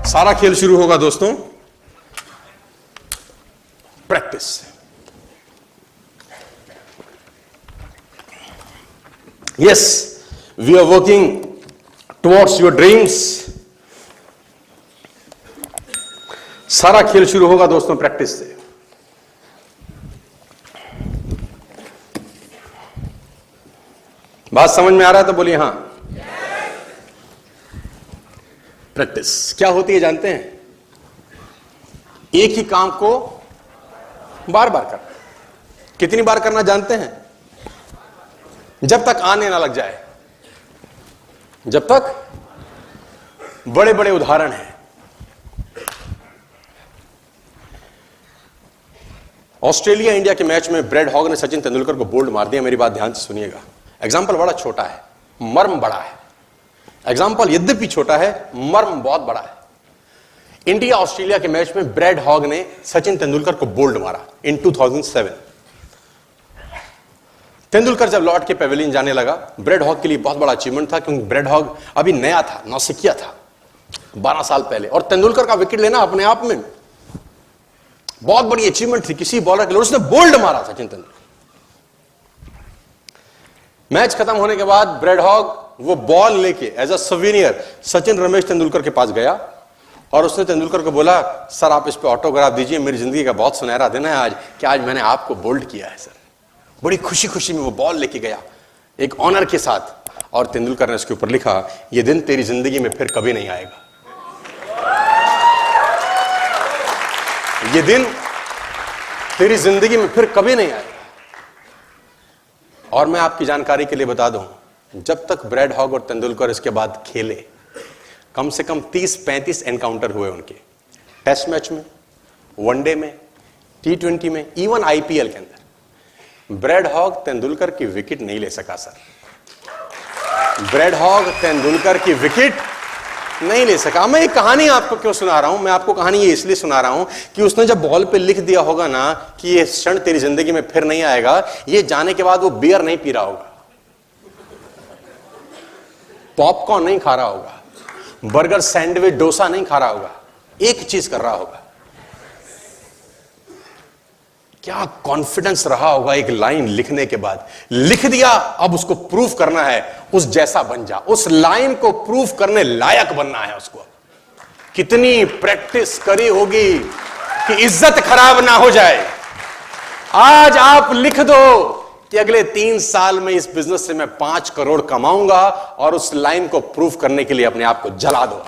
सारा खेल शुरू होगा दोस्तों प्रैक्टिस से। Yes, we are working towards your dreams. सारा खेल शुरू होगा दोस्तों प्रैक्टिस से। बात समझ में आ रहा है तो बोलिए हां। प्रैक्टिस क्या होती है जानते हैं? एक ही काम को बार बार करना। कितनी बार करना जानते हैं? जब तक आने ना लग जाए, जब तक। बड़े बड़े उदाहरण हैं। ऑस्ट्रेलिया इंडिया के मैच में ब्रेड हॉग ने सचिन तेंदुलकर को बोल्ड मार दिया। मेरी बात ध्यान से सुनिएगा। एग्जाम्पल बड़ा छोटा है, मर्म बड़ा है। एग्जाम्पल यद्यपि छोटा है, मर्म बहुत बड़ा है। इंडिया ऑस्ट्रेलिया के मैच में ब्रेड हॉग ने सचिन तेंदुलकर को बोल्ड मारा इन 2007। तेंदुलकर जब लौट के पेविलियन जाने लगा, ब्रेड हॉग के लिए बहुत बड़ा अचीवमेंट था, क्योंकि ब्रेड हॉग अभी नया था, नौसिखिया था 12 साल पहले, और तेंदुलकर का विकेट लेना अपने आप में बहुत बड़ी अचीवमेंट थी किसी बॉलर के लिए। उसने बोल्ड मारा सचिन तेंदुलकर। मैच खत्म होने के बाद ब्रेड हॉग वो बॉल लेके as a souvenir Sachin Ramesh Tendulkar के पास गया और उसने तेंदुलकर को बोला, सर आप इस पे ऑटोग्राफ दीजिए, मेरी जिंदगी का बहुत सुनहरा दिन है आज, कि आज मैंने आपको बोल्ड किया है सर। बड़ी खुशी खुशी में वो बॉल लेके गया एक ऑनर के साथ, और तेंदुलकर ने उसके ऊपर लिखा, ये दिन तेरी जिंदगी में फिर कभी नहीं आएगा। ये दिन तेरी जिंदगी में फिर कभी नहीं आएगा। और मैं आपकी जानकारी के लिए बता दूं, जब तक ब्रेड हॉग और तेंदुलकर इसके बाद खेले, कम से कम 30-35 एनकाउंटर हुए उनके, टेस्ट मैच में, वनडे में, T20 में, इवन IPL के अंदर। ब्रेड हॉग तेंदुलकर की विकेट नहीं ले सका सर। ब्रेड हॉग तेंदुलकर की विकेट नहीं ले सका। मैं एक कहानी आपको क्यों सुना रहा हूं? मैं आपको कहानी ये इसलिए सुना रहा हूं कि उसने जब बॉल पे लिख दिया होगा ना कि ये क्षण तेरी जिंदगी में फिर नहीं आएगा, ये जाने के बाद वो बियर नहीं पी रहा होगा, पॉपकॉर्न नहीं खा रहा होगा, बर्गर सैंडविच डोसा नहीं खा रहा होगा, एक चीज कर रहा होगा। क्या कॉन्फिडेंस रहा होगा एक लाइन लिखने के बाद। लिख दिया, अब उसको प्रूफ करना है, उस जैसा बन जा। उस लाइन को प्रूफ करने लायक बनना है उसको। कितनी प्रैक्टिस करी होगी कि इज्जत खराब ना हो जाए। आज आप लिख दो कि अगले 3 साल में इस बिजनेस से मैं 5 करोड़ कमाऊंगा, और उस लाइन को प्रूफ करने के लिए अपने आप को जला दो।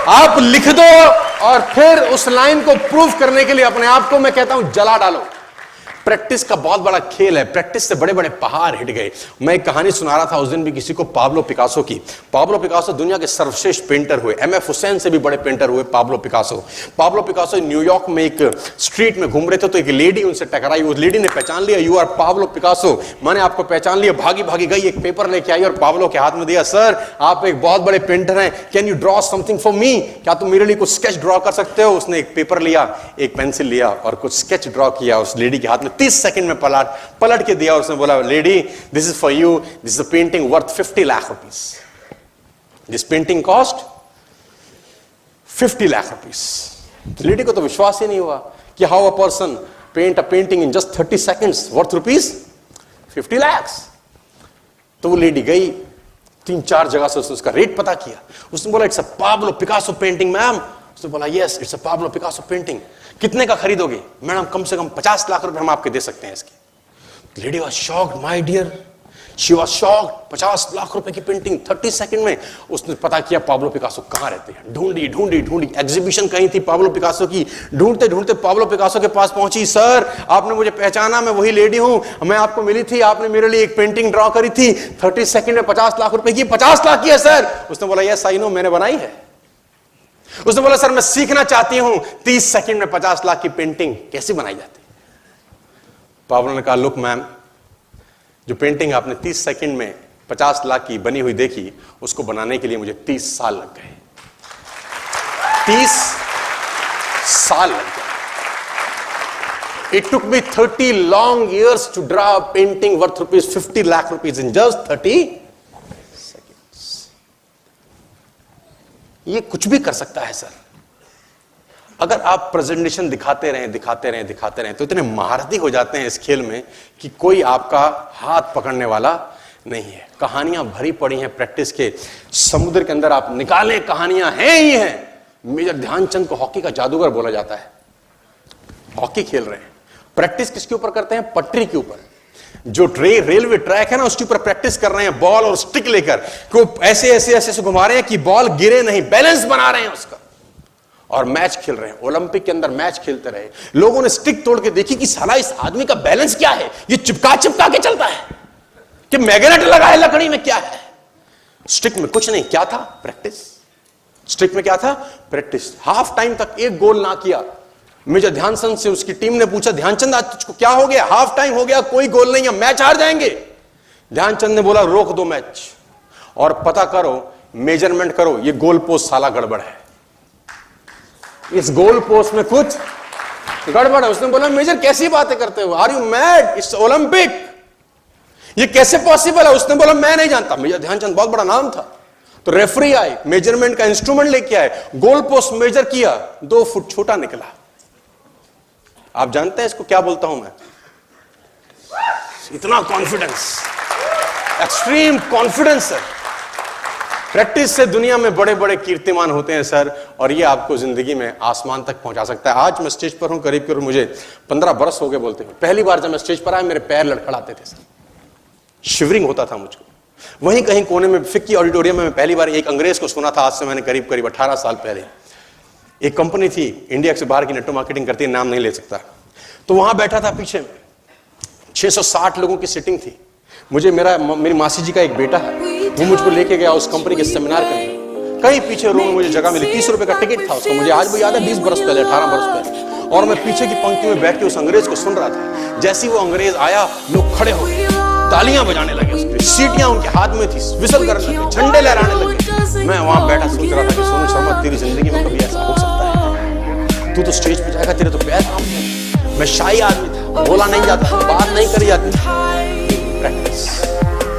आप लिख दो और फिर उस लाइन को प्रूफ करने के लिए अपने आप को मैं कहता हूं जला डालो। प्रैक्टिस का बहुत बड़ा खेल है। प्रैक्टिस से बड़े बड़े पहाड़ हिट गए। मैं एक कहानी सुना रहा था उस दिन भी किसी को, पाब्लो पिकासो की। पाब्लो पिकासो दुनिया के सर्वश्रेष्ठ पेंटर हुए। MF हुसैन से भी बड़े पेंटर हुए Pablo Picasso. Pablo Picasso New York में एक स्ट्रीट में घूम रहे थे तो एक लेडी उनसे टकराई। उस लेडी ने पहचान लिया, यू आर पाब्लो पिकासो, मैंने आपको पहचान लिया। भागी भागी गई, एक पेपर लेके आई और पाब्लो के हाथ में दिया। सर आप एक बहुत बड़े पेंटर हैं, can you draw something for me? क्या तुम मेरे लिए कुछ स्केच ड्रॉ कर सकते हो? उसने एक पेपर लिया, एक पेंसिल लिया और कुछ स्केच ड्रॉ किया उस लेडी के हाथ में। 30 सेकंड में पलट के दिया। उसने बोला, lady this is for you, this is a painting worth 50 lakh rupees. This painting cost 50 lakh rupees. Lady को तो विश्वास ही नहीं हुआ कि how a person paint a painting in just 30 seconds worth rupees 50 lakh. तो वो लेडी गई, 3-4 जगह से उसने उसका रेट पता किया। उसने बोला, it's a Pablo Picasso painting ma'am. उसने बोला, yes it's a Pablo Picasso painting. कितने का खरीदोगे? मैडम कम से कम 50 लाख रुपए हम आपके दे सकते हैं इसकी। Lady was shocked, my dear, she was shocked. 50 lakh रुपए की पेंटिंग 30 सेकंड में। उसने पता किया पाब्लो पिकासो कहां रहते हैं। ढूंढी ढूंढी ढूंढी, एग्जीबिशन कहीं थी पाब्लो पिकासो की। ढूंढते ढूंढते पाब्लो पिकासो के पास पहुंची। सर आपने मुझे पहचाना, मैं वही लेडी हूं, मैं आपको मिली थी, आपने मेरे लिए एक पेंटिंग ड्रॉ करी थी 30 सेकंड में 50 लाख रुपए की। 50 लाख की है सर? उसने बोला, यस आई नो, मैंने बनाई है। उसने बोला, सर मैं सीखना चाहती हूं 30 सेकंड में 50 लाख की पेंटिंग कैसे बनाई जाती। पाब्लो ने कहा, लुक मैम, जो पेंटिंग आपने 30 सेकंड में 50 लाख की बनी हुई देखी, उसको बनाने के लिए मुझे 30 साल लग गए। 30 साल लग गए। It took me 30 long years to draw a painting worth rupees 50 lakh rupees in just 30 seconds. ये कुछ भी कर सकता है सर। अगर आप प्रेजेंटेशन दिखाते रहें तो इतने महारथी हो जाते हैं इस खेल में कि कोई आपका हाथ पकड़ने वाला नहीं है। कहानियां भरी पड़ी हैं प्रैक्टिस के समुद्र के अंदर, आप निकालें कहानियां हैं ही हैं। मेजर ध्यानचंद को हॉकी का जादूगर बोला जाता है। हॉकी खेल रहे हैं, प्रैक्टिस किसके ऊपर करते हैं? पटरी के ऊपर। जो रेलवे ट्रैक है ना, उसके ऊपर प्रैक्टिस कर रहे हैं, बॉल और स्टिक लेकर को ऐसे ऐसे ऐसे से घुमा रहे हैं कि बॉल गिरे नहीं, बैलेंस बना रहे हैं उसका, और मैच खेल रहे हैं। ओलंपिक के अंदर मैच खेलते रहे, लोगों ने स्टिक तोड़ के देखी कि साला इस आदमी का बैलेंस क्या है, ये चिपका चिपका के चलता है कि मैग्नेट लगा है लकड़ी में, क्या है? स्टिक में कुछ नहीं, क्या था? प्रैक्टिस। स्टिक में क्या था? प्रैक्टिस। हाफ टाइम तक एक गोल ना किया। मेजर ध्यानचंद से उसकी टीम ने पूछा, ध्यानचंद आज तुझको क्या हो गया? हाफ टाइम हो गया, कोई गोल नहीं है, मैच हार जाएंगे। ध्यानचंद ने बोला, रोक दो मैच और पता करो, मेजरमेंट करो, ये गोल पोस्ट साला गड़बड़ है, इस गोल पोस्ट में कुछ गड़बड़ है। उसने बोला, मेजर कैसी बातें करते हो, are you mad, it's Olympic, ये कैसे पॉसिबल है? उसने बोला, मैं नहीं जानता। मेजर ध्यानचंद बहुत बड़ा नाम था। तो रेफरी आए, मेजरमेंट का इंस्ट्रूमेंट लेके आए, गोल पोस्ट मेजर किया, 2 फुट छोटा निकला। आप जानते हैं इसको क्या बोलता हूं मैं? इतना कॉन्फिडेंस, एक्सट्रीम कॉन्फिडेंस है। प्रैक्टिस से दुनिया में बड़े बड़े कीर्तिमान होते हैं सर, और ये आपको जिंदगी में आसमान तक पहुंचा सकता है। आज मैं स्टेज पर हूं, करीब करीब मुझे 15 बरस हो गए बोलते हुए। पहली बार जब मैं स्टेज पर आया, मेरे पैर लड़खड़ाते थे सर, शिवरिंग होता था मुझको। वहीं कहीं कोने में फिक्की ऑडिटोरियम में मैं पहली बार एक अंग्रेज को सुना था। आज से मैंने करीब करीब 18 साल पहले। एक कंपनी थी इंडिया से बाहर की, नेटवर्क मार्केटिंग करती है, नाम नहीं ले सकता। तो वहां बैठा था, पीछे में 660 लोगों की सीटिंग थी। मुझे मेरी मासी जी का एक बेटा है, वो मुझको लेके गया उस कंपनी के सेमिनार करने। कहीं पीछे रूम में मुझे जगह मिली, 30 रुपए का टिकट था उसका, मुझे आज भी याद है, 20 बरस पहले, 18 बरस पहले। और मैं पीछे की पंक्ति में बैठ के उस अंग्रेज को सुन रहा था। जैसे ही वो अंग्रेज आया, लोग खड़े हो गए, तालियां बजाने लगे, उसकी सीटियां उनके हाथ में थी, विसल करने लगे, झंडे लहराने लगे। मैं वहां बैठा सोच रहा था कि सोनू शर्मा, तेरी जिंदगी में कभी ऐसा हो सकता है? तू तो स्टेज पे जाएगा, तेरे तो पैर कांपते। मैं शाही आदमी था, बोला नहीं जाता, बात नहीं करी जाती। Practice,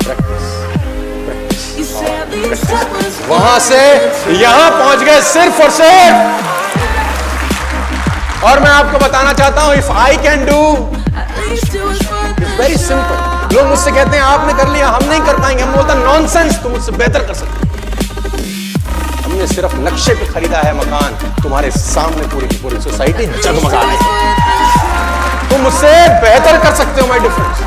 practice, practice. वहां से यहां पहुंच गए सिर्फ और सिर्फ। और मैं आपको बताना चाहता हूं, if I can do, very simple. लोग मुझसे कहते हैं आपने कर लिया, हम नहीं कर पाएंगे। हम बोलता नॉनसेंस, तुम मुझसे बेहतर कर सकते हो। हमने सिर्फ नक्शे पे खरीदा है मकान, तुम्हारे सामने पूरी की पूरी सोसाइटी जगमगा रही है। तुम मुझसे बेहतर कर सकते हो, माय डिफरेंस।